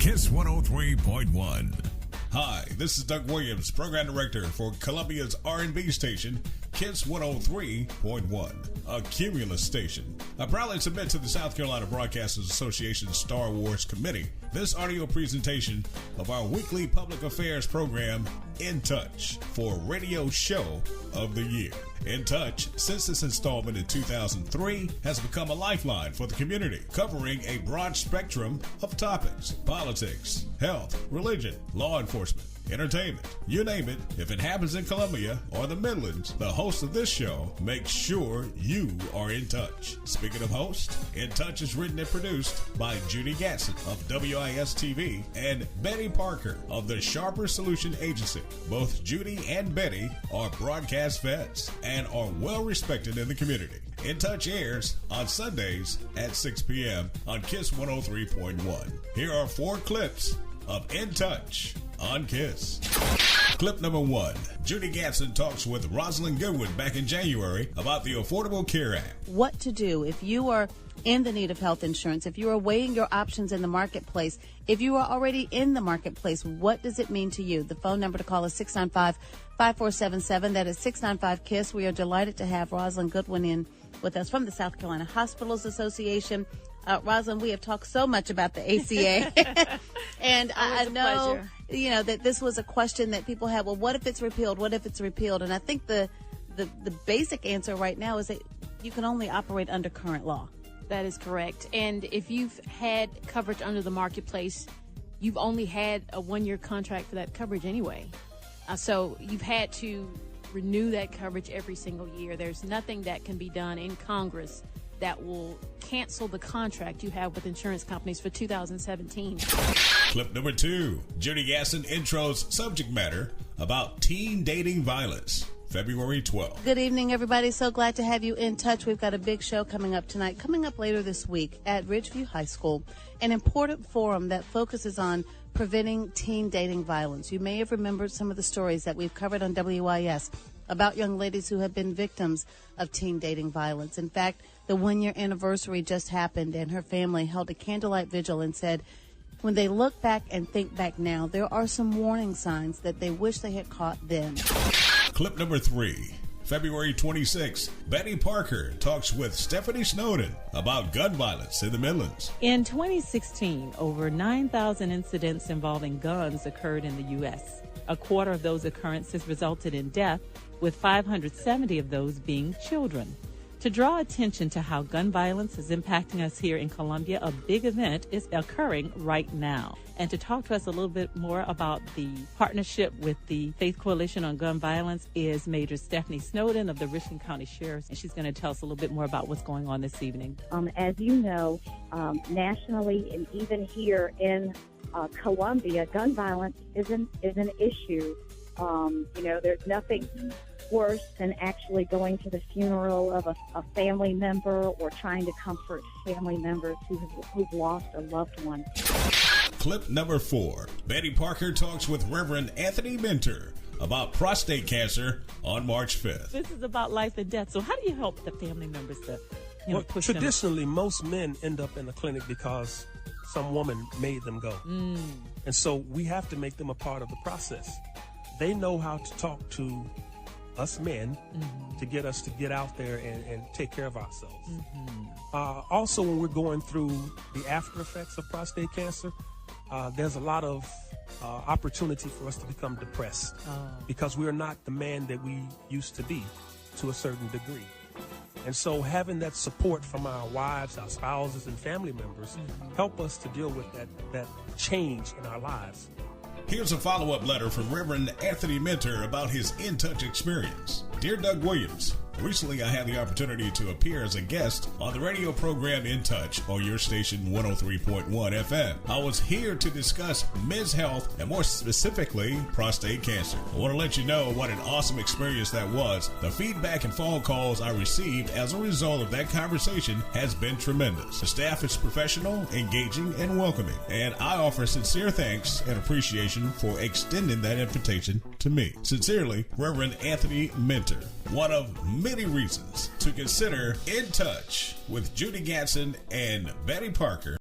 Kiss 103.1. Hi, this is Doug Williams, Program Director for Columbia's R&B station, Kiss 103.1, a Cumulus station. I proudly submit to the South Carolina Broadcasters Association's Star Wars Committee this audio presentation of our weekly public affairs program, In Touch, for Radio Show of the Year. In Touch, since its installment in 2003, has become a lifeline for the community, covering a broad spectrum of topics: politics, health, religion, law enforcement, entertainment, you name it. If it happens in Columbia or the Midlands, the host of this show makes sure you are in touch. Speaking of host, In Touch is written and produced by Judy Gatson of WIS-TV and Betty Parker of the Sharper Solution Agency. Both Judy and Betty are broadcast vets and are well respected in the community. In Touch airs on Sundays at 6 p.m. on Kiss 103.1. Here are 4 clips of In Touch on Kiss. Clip number 1. Judy Gatson talks with Rosalind Goodwin back in January about the Affordable Care Act. What to do if you are in the need of health insurance, if you are weighing your options in the marketplace, if you are already in the marketplace, what does it mean to you? The phone number to call is 695-5477. That is 695-KISS. We are delighted to have Rosalind Goodwin in with us from the South Carolina Hospitals Association. Rosalind, we have talked so much about the ACA, and I know, you know, that this was a question that people had. Well, what if it's repealed? What if it's repealed? And I think the basic answer right now is that you can only operate under current law. That is correct. And if you've had coverage under the marketplace, you've only had a 1-year contract for that coverage anyway. So you've had to renew that coverage every single year. There's nothing that can be done in Congress that will cancel the contract you have with insurance companies for 2017. Clip number 2. Judy Gatson intros subject matter about teen dating violence. February 12th. Good evening, everybody. So glad to have you in touch. We've got a big show coming up tonight. Coming up later this week at Ridgeview High School, an important forum that focuses on preventing teen dating violence. You may have remembered some of the stories that we've covered on WIS about young ladies who have been victims of teen dating violence. In fact, the 1-year anniversary just happened, and her family held a candlelight vigil and said when they look back and think back now, there are some warning signs that they wish they had caught then. Clip number 3. February 26th, Betty Parker talks with Stephanie Snowden about gun violence in the Midlands. In 2016, over 9,000 incidents involving guns occurred in the U.S. A quarter of those occurrences resulted in death, with 570 of those being children. To draw attention to how gun violence is impacting us here in Columbia, a big event is occurring right now. And to talk to us a little bit more about the partnership with the Faith Coalition on Gun Violence is Major Stephanie Snowden of the Richland County Sheriff's, and she's going to tell us a little bit more about what's going on this evening. As you know, nationally and even here in Columbia, gun violence is an issue. There's nothing worse than actually going to the funeral of a family member or trying to comfort family members who've lost a loved one. Clip number 4. Betty Parker talks with Reverend Anthony Minter about prostate cancer on March 5th. This is about life and death. So how do you help the family members to push them? Traditionally, most men end up in the clinic because some woman made them go. And so we have to make them a part of the process. They know how to talk to us men to get us to get out there and take care of ourselves. Also, when we're going through the after effects of prostate cancer, there's a lot of opportunity for us to become depressed because we're not the man that we used to be to a certain degree. And so having that support from our wives, our spouses, and family members help us to deal with that change in our lives. Here's a follow-up letter from Reverend Anthony Minter about his In Touch experience. Dear Doug Williams, recently I had the opportunity to appear as a guest on the radio program In Touch on your station 103.1 FM. I was here to discuss men's health and more specifically prostate cancer. I want to let you know what an awesome experience that was. The feedback and phone calls I received as a result of that conversation has been tremendous. The staff is professional, engaging, and welcoming, and I offer sincere thanks and appreciation for extending that invitation to me. Sincerely, Reverend Anthony Minter. One of many reasons to consider In Touch with Judy Gatson and Betty Parker.